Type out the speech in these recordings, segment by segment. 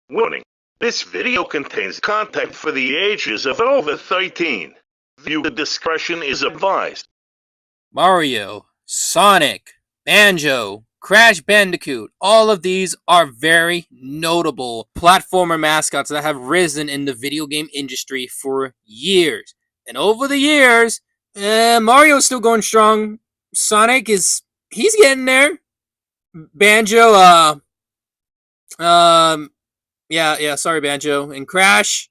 Warning: this video contains content for the ages of over 13. Viewer discretion is advised. Mario, Sonic, Banjo, Crash Bandicoot, all of these are very notable platformer mascots that have risen in the video game industry for years. And over the years, Mario's still going strong. Sonic he's getting there. Banjo, sorry, Banjo. And Crash,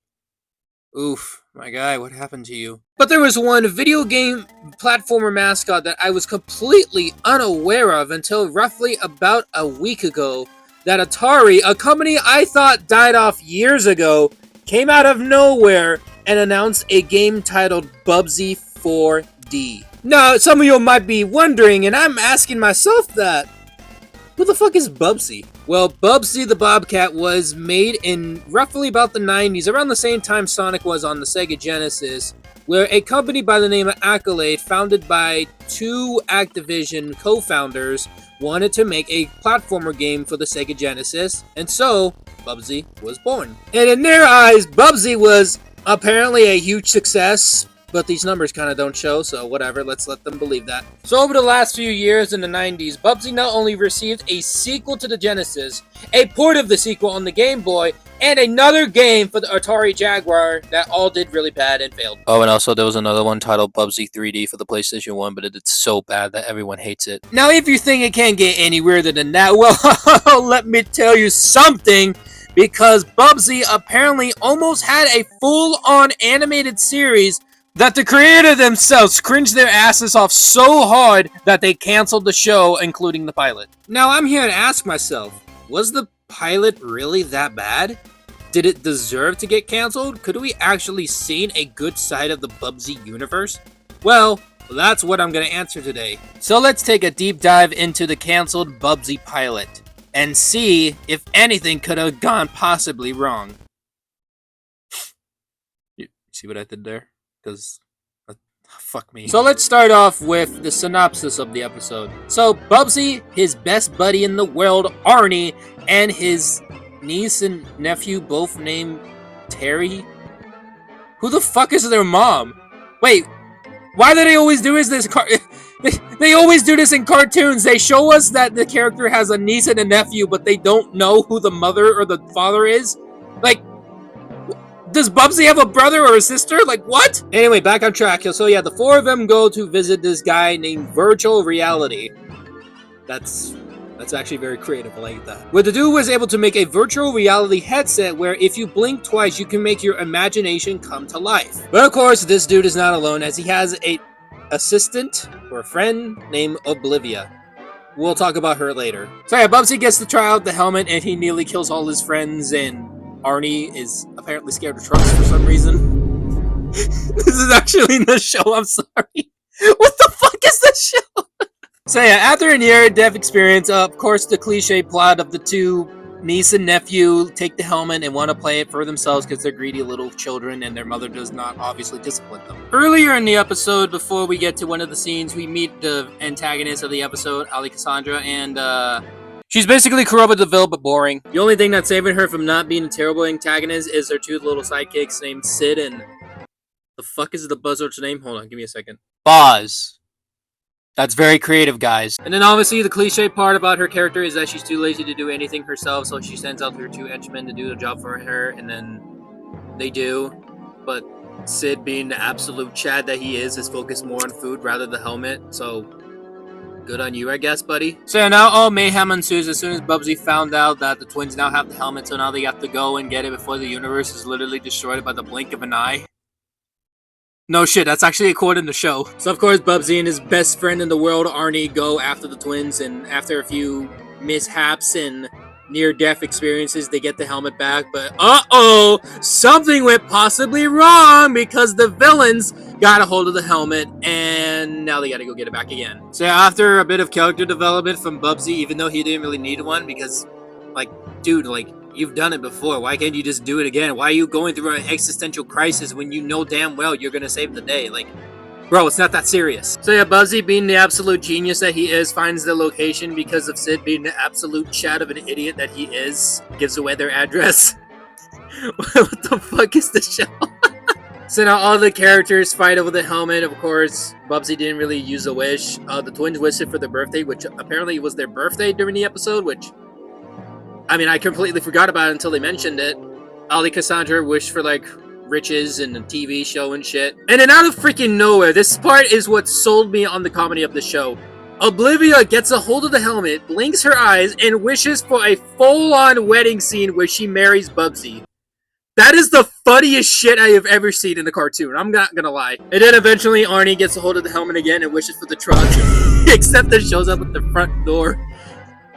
oof, my guy, what happened to you? But there was one video game platformer mascot that I was completely unaware of until roughly about a week ago. That Atari, a company I thought died off years ago, came out of nowhere and announced a game titled Bubsy 4D. Now, some of you might be wondering, and I'm asking myself that, who the fuck is Bubsy? Well, Bubsy the Bobcat was made in roughly about the 90s, around the same time Sonic was on the Sega Genesis, where a company by the name of Accolade, founded by two Activision co-founders, wanted to make a platformer game for the Sega Genesis, and so Bubsy was born. And in their eyes, Bubsy was apparently a huge success, but these numbers kind of don't show, so whatever, let's let them believe that. So over the last few years in the 90s, Bubsy not only received a sequel to the Genesis, a port of the sequel on the Game Boy, and another game for the Atari Jaguar that all did really bad and failed. Oh, and also there was another one titled Bubsy 3D for the PlayStation 1, but it did so bad that everyone hates it. Now, if you think it can't get any weirder than that, well, let me tell you something, because Bubsy apparently almost had a full-on animated series that the creator themselves cringed their asses off so hard that they canceled the show, including the pilot. Now, I'm here to ask myself, was the pilot really that bad? Did it deserve to get canceled? Could we actually seen a good side of the Bubsy universe? Well, that's what I'm going to answer today. So let's take a deep dive into the canceled Bubsy pilot and see if anything could have gone possibly wrong. You see what I did there? Because, fuck me. So let's start off with the synopsis of the episode. So, Bubsy, his best buddy in the world, Arnie, and his niece and nephew, both named Terry? Who the fuck is their mom? Wait, why do they always do this? They always do this in cartoons. They show us that the character has a niece and a nephew, but they don't know who the mother or the father is? Like, does Bubsy have a brother or a sister? Like, what? Anyway, back on track. So yeah, the four of them go to visit this guy named Virtual Reality. That's actually very creative. I like that. Where the dude was able to make a virtual reality headset where if you blink twice, you can make your imagination come to life. But of course, this dude is not alone, as he has a assistant or a friend named Oblivia. We'll talk about her later. So yeah, Bubsy gets to try out the helmet and he nearly kills all his friends, and Arnie is apparently scared of trucks for some reason. This is actually in the show, I'm sorry. What the fuck is this show? So yeah, after a near-death experience, of course the cliche plot of the two niece and nephew take the helmet and want to play it for themselves because they're greedy little children and their mother does not obviously discipline them. Earlier in the episode, before we get to one of the scenes, we meet the antagonist of the episode, Ali Cassandra, and she's basically corrupt with the but boring. The only thing that's saving her from not being a terrible antagonist is her two little sidekicks named Sid and... the fuck is the buzzard's name? Hold on, give me a second. Boz. That's very creative, guys. And then obviously the cliche part about her character is that she's too lazy to do anything herself, so she sends out her two henchmen to do the job for her, and then they do. But Sid, being the absolute Chad that he is focused more on food rather than the helmet, so... good on you, I guess, buddy. So yeah, now all mayhem ensues as soon as Bubsy found out that the twins now have the helmet, so now they have to go and get it before the universe is literally destroyed by the blink of an eye. No shit, that's actually a quote in the show. So of course, Bubsy and his best friend in the world, Arnie, go after the twins, and after a few mishaps and near-death experiences, they get the helmet back, but uh-oh! Something went possibly wrong because the villains got a hold of the helmet, and now they gotta go get it back again. So after a bit of character development from Bubsy, even though he didn't really need one, because, like, dude, like, you've done it before, why can't you just do it again? Why are you going through an existential crisis when you know damn well you're gonna save the day? Like, bro, it's not that serious. So yeah, Bubsy, being the absolute genius that he is, finds the location because of Sid being the absolute chat of an idiot that he is, gives away their address. What the fuck is this show? So now all the characters fight over the helmet. Of course, Bubsy didn't really use a wish. The twins wished it for their birthday, which apparently was their birthday during the episode, which... I mean, I completely forgot about it until they mentioned it. Ali Cassandra wished for, like, riches and a TV show and shit. And then out of freaking nowhere, this part is what sold me on the comedy of the show. Oblivia gets a hold of the helmet, blinks her eyes, and wishes for a full-on wedding scene where she marries Bubsy. That is the funniest shit I have ever seen in a cartoon. I'm not gonna lie. And then eventually Arnie gets a hold of the helmet again and wishes for the truck. Except it shows up at the front door.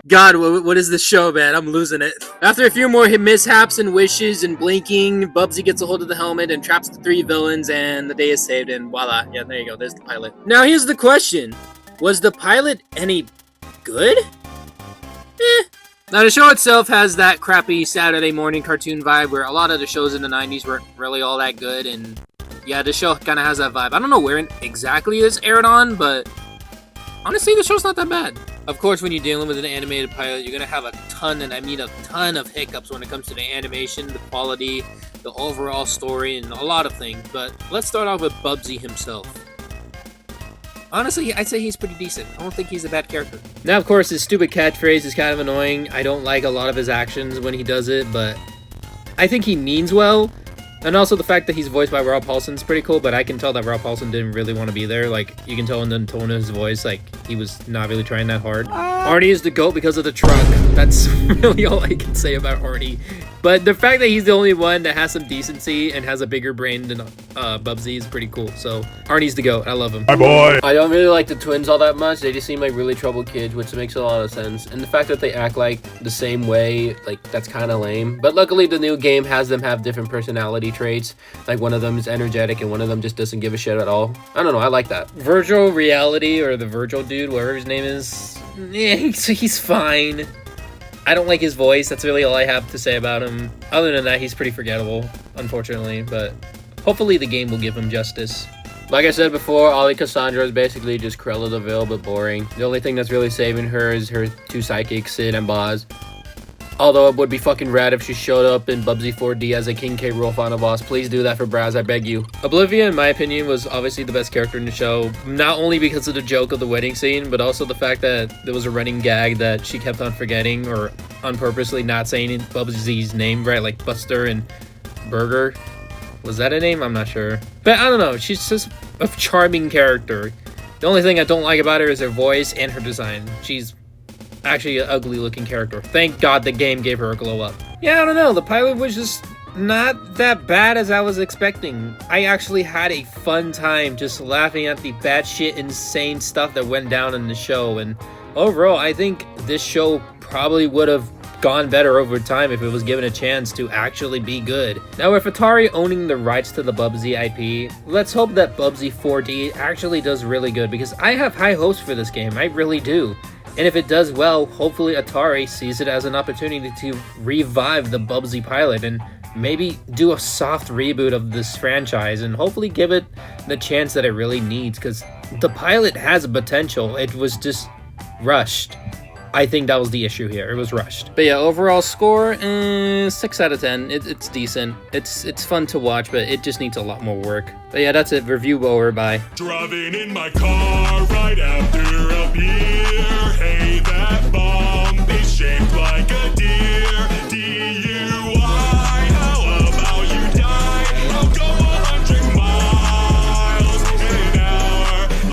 God, what is this show, man? I'm losing it. After a few more mishaps and wishes and blinking, Bubsy gets a hold of the helmet and traps the 3 villains, and the day is saved, and voila. Yeah, there you go. There's the pilot. Now, here's the question. Was the pilot any good? Now, the show itself has that crappy Saturday morning cartoon vibe where a lot of the shows in the 90s weren't really all that good, and yeah, the show kind of has that vibe. I don't know where exactly this aired on, but honestly, the show's not that bad. Of course, when you're dealing with an animated pilot, you're going to have a ton of hiccups when it comes to the animation, the quality, the overall story, and a lot of things. But let's start off with Bubsy himself. Honestly, I'd say he's pretty decent. I don't think he's a bad character. Now, of course, his stupid catchphrase is kind of annoying. I don't like a lot of his actions when he does it, but I think he means well. And also the fact that he's voiced by Rob Paulsen's pretty cool, but I can tell that Rob Paulsen didn't really want to be there. Like, you can tell in the tone of his voice, like, he was not really trying that hard. Arnie is the GOAT because of the truck. That's really all I can say about Arnie. But the fact that he's the only one that has some decency and has a bigger brain than Bubsy is pretty cool. So, Arnie's the GOAT. I love him. My boy! I don't really like the twins all that much. They just seem like really troubled kids, which makes a lot of sense. And the fact that they act like the same way, like, that's kind of lame. But luckily, the new game has them have different personality traits. Like, one of them is energetic and one of them just doesn't give a shit at all. I don't know. I like that. Virtual Reality, or the Virtual dude, whatever his name is, yeah, he's fine. I don't like his voice. That's really all I have to say about him. Other than that, he's pretty forgettable, unfortunately. But hopefully the game will give him justice. Like I said before, Ali Cassandra is basically just Cruella de Vil, but boring. The only thing that's really saving her is her 2 psychics, Sid and Boz. Although it would be fucking rad if she showed up in Bubsy 4D as a King K. Rool final boss. Please do that for Braz, I beg you. Oblivia, in my opinion, was obviously the best character in the show. Not only because of the joke of the wedding scene, but also the fact that there was a running gag that she kept on forgetting or unpurposely not saying Bubsy's name right, like Buster and Burger. Was that a name? I'm not sure. But I don't know. She's just a charming character. The only thing I don't like about her is her voice and her design. She's actually an ugly looking character. Thank God the game gave her a glow up. Yeah, I don't know. The pilot was just not that bad as I was expecting. I actually had a fun time just laughing at the batshit insane stuff that went down in the show. And overall, I think this show probably would have gone better over time if it was given a chance to actually be good. Now, with Atari owning the rights to the Bubsy IP, let's hope that Bubsy 4D actually does really good, because I have high hopes for this game. I really do. And if it does well, hopefully Atari sees it as an opportunity to revive the Bubsy pilot and maybe do a soft reboot of this franchise and hopefully give it the chance that it really needs, because the pilot has a potential. It was just rushed. I think that was the issue here. It was rushed. But yeah, overall score, 6 out of 10. It's decent. It's fun to watch, but it just needs a lot more work. But yeah, that's it. Review over. Bye. Driving in my car right after a beer. Hey, that bomb is shaped like a